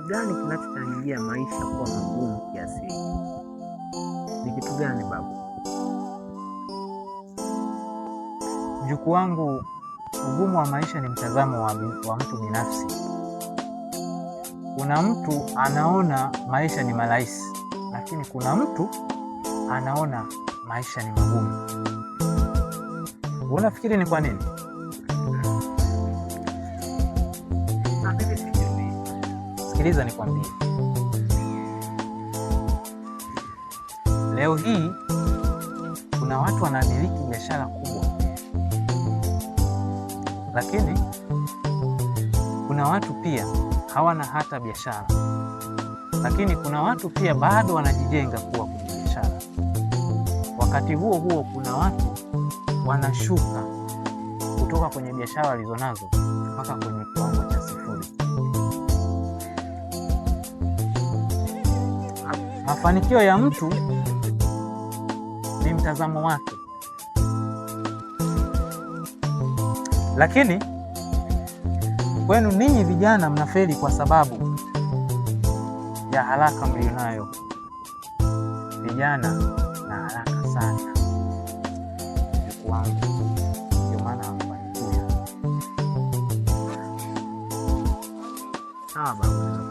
gani kinachochangia maisha kuwa magumu kiasi hiki? Ni kitu gani babu? Mjukuu wangu, ugumu wa maisha ni mtazamo wa mtu binafsi. Kuna mtu anaona maisha ni marahisi, lakini kuna mtu anaona maisha ni magumu. Unafikiri ni kwa nini? Sikiliza nikwambie. Leo hii kuna watu wanamiliki biashara kubwa, lakini kuna watu pia hawana hata biashara, lakini kuna watu pia bado wanajijenga kuwa kwenye biashara. Wakati huo huo kuna watu wanashuka kutoka kwenye biashara walizonazo mpaka kwenye kiwango cha sifuri. Mafanikio ya mtu ni mtazamo wake, lakini kwenu ninyi vijana mnafeli kwa sababu ya haraka mlionayo. Vijana na haraka sana, mjukuu wangu, ndio maana hamfanikiwi. Sawa babu.